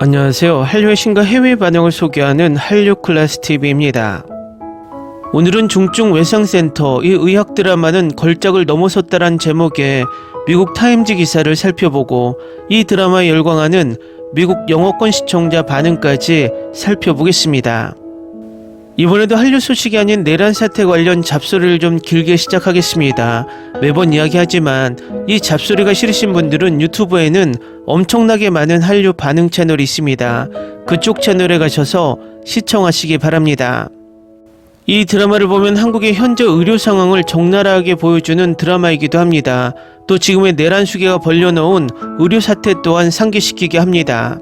안녕하세요. 한류의 신과 해외 반응을 소개하는 한류클래스TV입니다. 오늘은 중증 외상센터 이 의학 드라마는 걸작을 넘어섰다란 제목의 미국 타임지 기사를 살펴보고 이 드라마에 열광하는 미국 영어권 시청자 반응까지 살펴보겠습니다. 이번에도 한류 소식이 아닌 내란 사태 관련 잡소리를 좀 길게 시작하겠습니다. 매번 이야기하지만 이 잡소리가 싫으신 분들은 유튜브에는 엄청나게 많은 한류 반응 채널이 있습니다. 그쪽 채널에 가셔서 시청하시기 바랍니다. 이 드라마를 보면 한국의 현재 의료 상황을 적나라하게 보여주는 드라마이기도 합니다. 또 지금의 내란 수계가 벌려놓은 의료 사태 또한 상기시키게 합니다.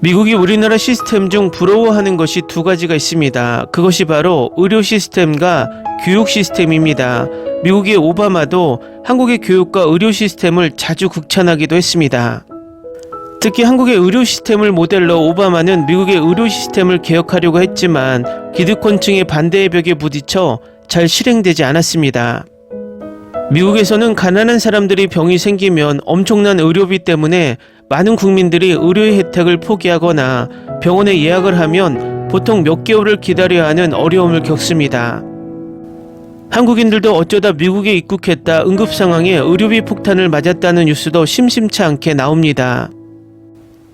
미국이 우리나라 시스템 중 부러워하는 것이 두 가지가 있습니다. 그것이 바로 의료 시스템과 교육 시스템입니다. 미국의 오바마도 한국의 교육과 의료 시스템을 자주 극찬하기도 했습니다. 특히 한국의 의료 시스템을 모델로 오바마는 미국의 의료 시스템을 개혁하려고 했지만 기득권층의 반대의 벽에 부딪혀 잘 실행되지 않았습니다. 미국에서는 가난한 사람들이 병이 생기면 엄청난 의료비 때문에 많은 국민들이 의료의 혜택을 포기하거나 병원에 예약을 하면 보통 몇 개월을 기다려야 하는 어려움을 겪습니다. 한국인들도 어쩌다 미국에 입국했다 응급 상황에 의료비 폭탄을 맞았다는 뉴스도 심심치 않게 나옵니다.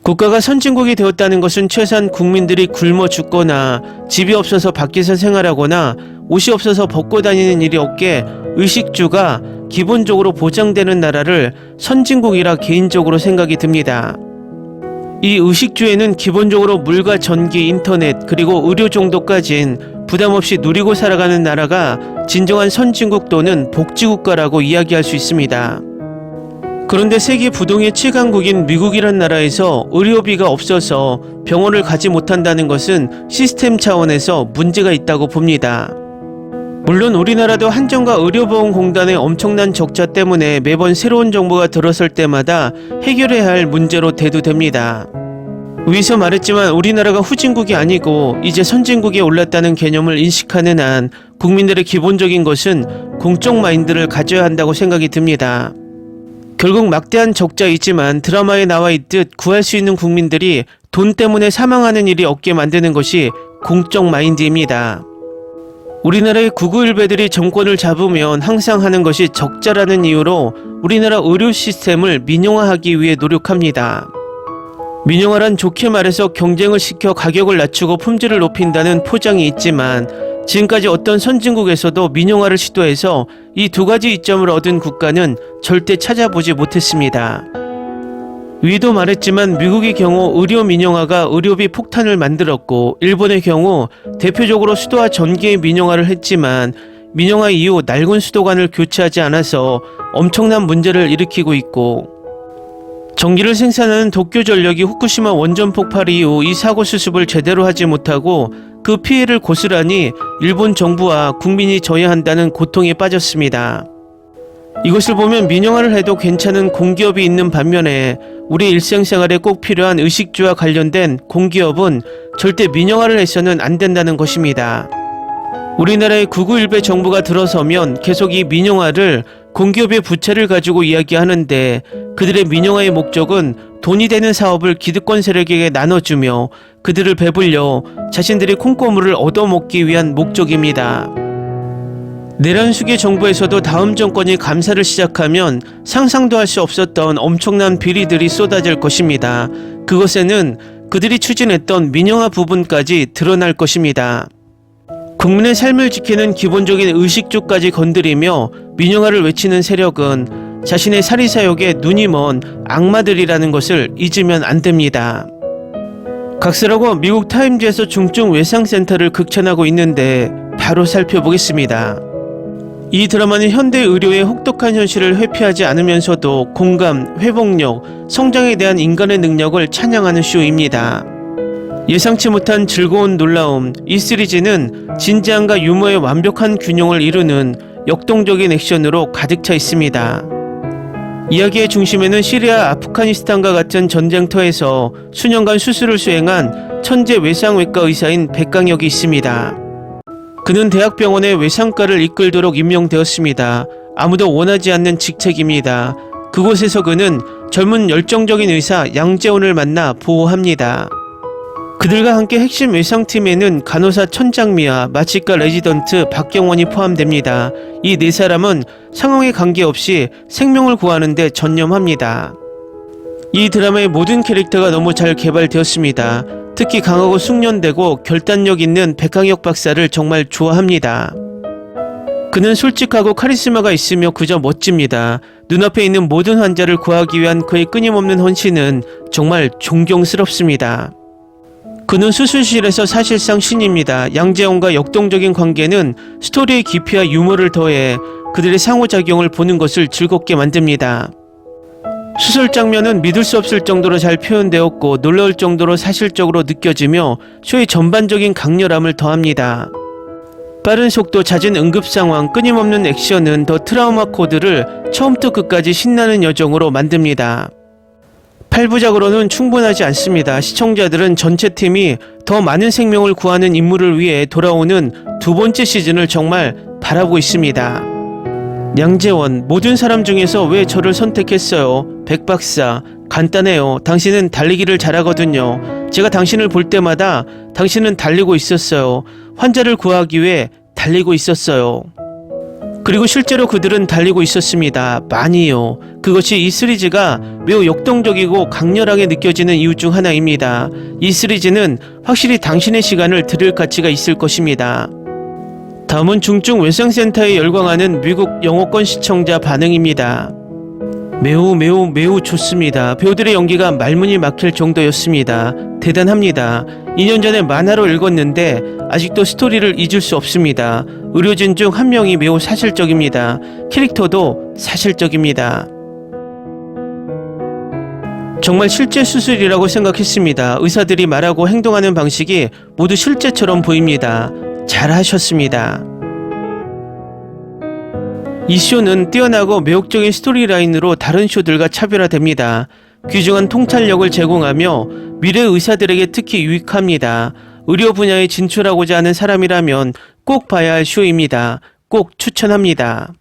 국가가 선진국이 되었다는 것은 최소한 국민들이 굶어 죽거나 집이 없어서 밖에서 생활하거나 옷이 없어서 벗고 다니는 일이 없게 의식주가 기본적으로 보장되는 나라를 선진국이라 개인적으로 생각이 듭니다. 이 의식주에는 기본적으로 물과 전기, 인터넷, 그리고 의료 정도까진 부담없이 누리고 살아가는 나라가 진정한 선진국 또는 복지국가라고 이야기할 수 있습니다. 그런데 세계 부동의 7강국인 미국이란 나라에서 의료비가 없어서 병원을 가지 못한다는 것은 시스템 차원에서 문제가 있다고 봅니다. 물론 우리나라도 한정과 의료보험공단의 엄청난 적자 때문에 매번 새로운 정부가 들어설 때마다 해결해야 할 문제로 대두됩니다. 위에서 말했지만 우리나라가 후진국이 아니고 이제 선진국에 올랐다는 개념을 인식하는 한 국민들의 기본적인 것은 공적 마인드를 가져야 한다고 생각이 듭니다. 결국 막대한 적자이지만 드라마에 나와 있듯 구할 수 있는 국민들이 돈 때문에 사망하는 일이 없게 만드는 것이 공적 마인드입니다. 우리나라의 구구일배들이 정권을 잡으면 항상 하는 것이 적자라는 이유로 우리나라 의료 시스템을 민영화하기 위해 노력합니다. 민영화란 좋게 말해서 경쟁을 시켜 가격을 낮추고 품질을 높인다는 포장이 있지만 지금까지 어떤 선진국에서도 민영화를 시도해서 이 두 가지 이점을 얻은 국가는 절대 찾아보지 못했습니다. 위도 말했지만 미국의 경우 의료 민영화가 의료비 폭탄을 만들었고 일본의 경우 대표적으로 수도와 전기의 민영화를 했지만 민영화 이후 낡은 수도관을 교체하지 않아서 엄청난 문제를 일으키고 있고 전기를 생산하는 도쿄전력이 후쿠시마 원전 폭발 이후 이 사고 수습을 제대로 하지 못하고 그 피해를 고스란히 일본 정부와 국민이 져야 한다는 고통에 빠졌습니다. 이것을 보면 민영화를 해도 괜찮은 공기업이 있는 반면에 우리 일상생활에 꼭 필요한 의식주와 관련된 공기업은 절대 민영화를 해서는 안 된다는 것입니다. 우리나라의 구구일배 정부가 들어서면 계속 이 민영화를 공기업의 부채를 가지고 이야기하는데 그들의 민영화의 목적은 돈이 되는 사업을 기득권 세력에게 나눠주며 그들을 배불려 자신들이 콩고물을 얻어먹기 위한 목적입니다. 내란 수계 정부에서도 다음 정권이 감사를 시작하면 상상도 할 수 없었던 엄청난 비리들이 쏟아질 것입니다. 그것에는 그들이 추진했던 민영화 부분까지 드러날 것입니다. 국민의 삶을 지키는 기본적인 의식주까지 건드리며 민영화를 외치는 세력은 자신의 사리사욕에 눈이 먼 악마들이라는 것을 잊으면 안 됩니다. 각설하고 미국 타임즈에서 중증 외상센터를 극찬하고 있는데 바로 살펴보겠습니다. 이 드라마는 현대 의료의 혹독한 현실을 회피하지 않으면서도 공감, 회복력, 성장에 대한 인간의 능력을 찬양하는 쇼입니다. 예상치 못한 즐거운 놀라움, 이 시리즈는 진지함과 유머의 완벽한 균형을 이루는 역동적인 액션으로 가득 차 있습니다. 이야기의 중심에는 시리아, 아프가니스탄과 같은 전쟁터에서 수년간 수술을 수행한 천재 외상외과 의사인 백강혁이 있습니다. 그는 대학병원의 외상과를 이끌도록 임명되었습니다. 아무도 원하지 않는 직책입니다. 그곳에서 그는 젊은 열정적인 의사 양재원을 만나 보호합니다. 그들과 함께 핵심 외상팀에는 간호사 천장미와 마취과 레지던트 박경원이 포함됩니다. 이 네 사람은 상황에 관계없이 생명을 구하는 데 전념합니다. 이 드라마의 모든 캐릭터가 너무 잘 개발되었습니다. 특히 강하고 숙련되고 결단력 있는 백항혁 박사를 정말 좋아합니다. 그는 솔직하고 카리스마가 있으며 그저 멋집니다. 눈앞에 있는 모든 환자를 구하기 위한 그의 끊임없는 헌신은 정말 존경스럽습니다. 그는 수술실에서 사실상 신입니다. 양재원과 역동적인 관계는 스토리의 깊이와 유머를 더해 그들의 상호작용을 보는 것을 즐겁게 만듭니다. 수술 장면은 믿을 수 없을 정도로 잘 표현되었고 놀라울 정도로 사실적으로 느껴지며 쇼의 전반적인 강렬함을 더합니다. 빠른 속도, 잦은 응급 상황, 끊임없는 액션은 더 트라우마 코드를 처음부터 끝까지 신나는 여정으로 만듭니다. 8부작으로는 충분하지 않습니다. 시청자들은 전체 팀이 더 많은 생명을 구하는 임무를 위해 돌아오는 두 번째 시즌을 정말 바라고 있습니다. 양재원, 모든 사람 중에서 왜 저를 선택했어요? 백박사, 간단해요. 당신은 달리기를 잘하거든요. 제가 당신을 볼 때마다 당신은 달리고 있었어요. 환자를 구하기 위해 달리고 있었어요. 그리고 실제로 그들은 달리고 있었습니다. 많이요. 그것이 이 시리즈가 매우 역동적이고 강렬하게 느껴지는 이유 중 하나입니다. 이 시리즈는 확실히 당신의 시간을 들일 가치가 있을 것입니다. 다음은 중증 외상센터에 열광하는 미국 영어권 시청자 반응입니다. 매우 좋습니다. 배우들의 연기가 말문이 막힐 정도였습니다. 대단합니다. 2년 전에 만화로 읽었는데 아직도 스토리를 잊을 수 없습니다. 의료진 중 한 명이 매우 사실적입니다. 캐릭터도 사실적입니다. 정말 실제 수술이라고 생각했습니다. 의사들이 말하고 행동하는 방식이 모두 실제처럼 보입니다. 잘하셨습니다. 이 쇼는 뛰어나고 매혹적인 스토리라인으로 다른 쇼들과 차별화됩니다. 귀중한 통찰력을 제공하며 미래 의사들에게 특히 유익합니다. 의료 분야에 진출하고자 하는 사람이라면 꼭 봐야 할 쇼입니다. 꼭 추천합니다.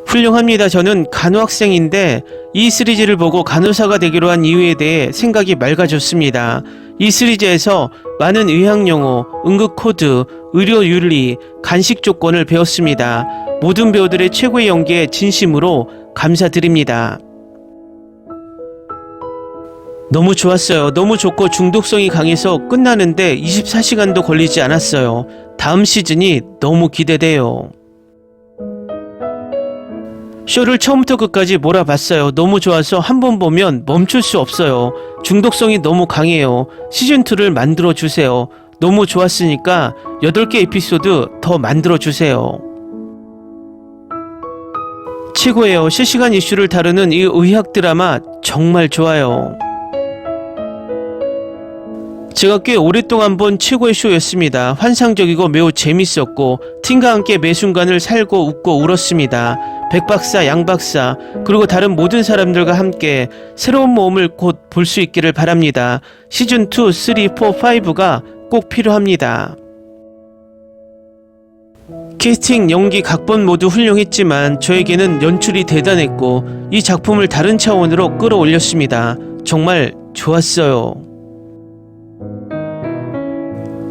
훌륭합니다. 저는 간호학생인데 이 시리즈를 보고 간호사가 되기로 한 이유에 대해 생각이 맑아졌습니다. 이 시리즈에서 많은 의학용어, 응급코드, 의료윤리, 간식 조건을 배웠습니다. 모든 배우들의 최고의 연기에 진심으로 감사드립니다. 너무 좋았어요. 너무 좋고 중독성이 강해서 끝나는데 24시간도 걸리지 않았어요. 다음 시즌이 너무 기대돼요. 쇼를 처음부터 끝까지 몰아봤어요. 너무 좋아서 한 번 보면 멈출 수 없어요. 중독성이 너무 강해요. 시즌2를 만들어주세요. 너무 좋았으니까 8개 에피소드 더 만들어주세요. 최고예요. 실시간 이슈를 다루는 이 의학 드라마 정말 좋아요. 제가 꽤 오랫동안 본 최고의 쇼였습니다. 환상적이고 매우 재밌었고 팀과 함께 매 순간을 살고 웃고 울었습니다. 백박사, 양박사, 그리고 다른 모든 사람들과 함께 새로운 모험을 곧 볼 수 있기를 바랍니다. 시즌2, 3, 4, 5가 꼭 필요합니다. 캐스팅, 연기, 각본 모두 훌륭했지만 저에게는 연출이 대단했고 이 작품을 다른 차원으로 끌어올렸습니다. 정말 좋았어요.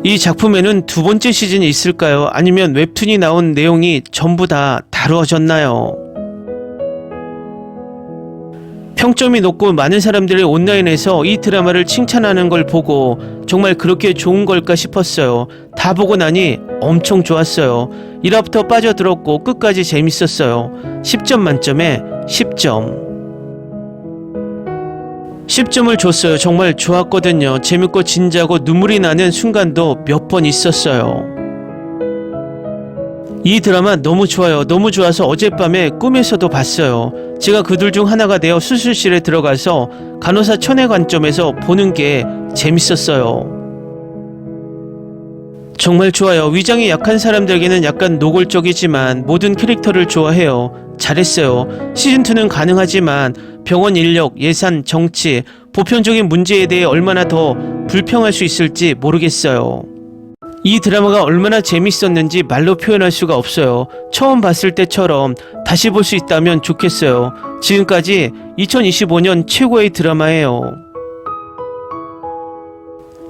이 작품에는 두 번째 시즌이 있을까요? 아니면 웹툰이 나온 내용이 전부 다 다루어졌나요? 평점이 높고 많은 사람들이 온라인에서 이 드라마를 칭찬하는 걸 보고 정말 그렇게 좋은 걸까 싶었어요. 다 보고 나니 엄청 좋았어요. 1화부터 빠져들었고 끝까지 재밌었어요. 10점 만점에 10점. 10점을 줬어요. 정말 좋았거든요. 재밌고 진지하고 눈물이 나는 순간도 몇 번 있었어요. 이 드라마 너무 좋아요. 너무 좋아서 어젯밤에 꿈에서도 봤어요. 제가 그들 중 하나가 되어 수술실에 들어가서 간호사 천의 관점에서 보는 게 재밌었어요. 정말 좋아요. 위장이 약한 사람들에게는 약간 노골적이지만 모든 캐릭터를 좋아해요. 잘했어요. 시즌2는 가능하지만 병원 인력, 예산, 정치, 보편적인 문제에 대해 얼마나 더 불평할 수 있을지 모르겠어요. 이 드라마가 얼마나 재밌었는지 말로 표현할 수가 없어요. 처음 봤을 때처럼 다시 볼 수 있다면 좋겠어요. 지금까지 2025년 최고의 드라마예요.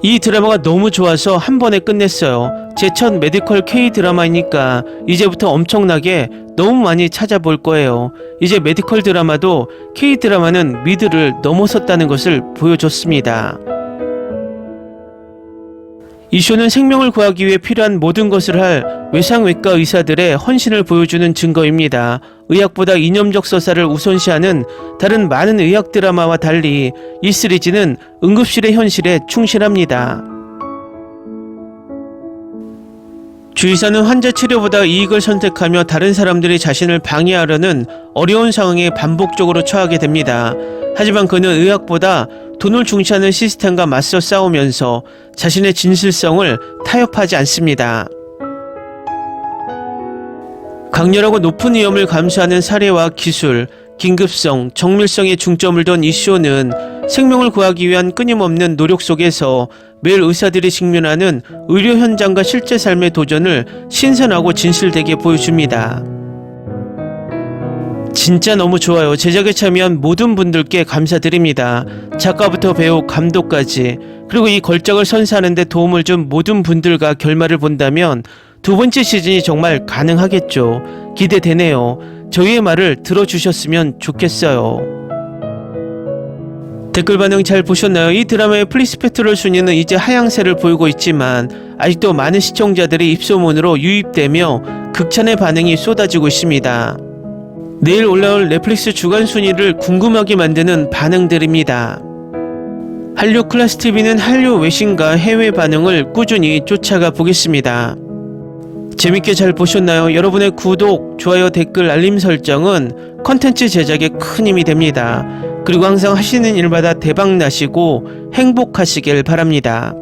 이 드라마가 너무 좋아서 한 번에 끝냈어요. 제 첫 메디컬 K 드라마이니까 이제부터 엄청나게 너무 많이 찾아볼 거예요. 이제 메디컬 드라마도 K 드라마는 미드를 넘어섰다는 것을 보여줬습니다. 이 쇼는 생명을 구하기 위해 필요한 모든 것을 할 외상외과 의사들의 헌신을 보여주는 증거입니다. 의학보다 이념적 서사를 우선시하는 다른 많은 의학 드라마와 달리 이 시리즈는 응급실의 현실에 충실합니다. 주의사는 환자 치료보다 이익을 선택하며 다른 사람들이 자신을 방해하려는 어려운 상황에 반복적으로 처하게 됩니다. 하지만 그는 의학보다 돈을 중시하는 시스템과 맞서 싸우면서 자신의 진실성을 타협하지 않습니다. 강렬하고 높은 위험을 감수하는 사례와 기술, 긴급성, 정밀성에 중점을 둔 이 쇼는 생명을 구하기 위한 끊임없는 노력 속에서 매일 의사들이 직면하는 의료 현장과 실제 삶의 도전을 신선하고 진실되게 보여줍니다. 진짜 너무 좋아요. 제작에 참여한 모든 분들께 감사드립니다. 작가부터 배우, 감독까지, 그리고 이 걸작을 선사하는 데 도움을 준 모든 분들과 결말을 본다면 두 번째 시즌이 정말 가능하겠죠. 기대되네요. 저희의 말을 들어주셨으면 좋겠어요. 댓글 반응 잘 보셨나요? 이 드라마의 플리스페트롤 순위는 이제 하향세를 보이고 있지만 아직도 많은 시청자들이 입소문으로 유입되며 극찬의 반응이 쏟아지고 있습니다. 내일 올라올 넷플릭스 주간 순위를 궁금하게 만드는 반응들입니다. 한류 클래스 TV는 한류 외신과 해외 반응을 꾸준히 쫓아가 보겠습니다. 재밌게 잘 보셨나요? 여러분의 구독, 좋아요, 댓글, 알림 설정은 컨텐츠 제작에 큰 힘이 됩니다. 그리고 항상 하시는 일마다 대박 나시고 행복하시길 바랍니다.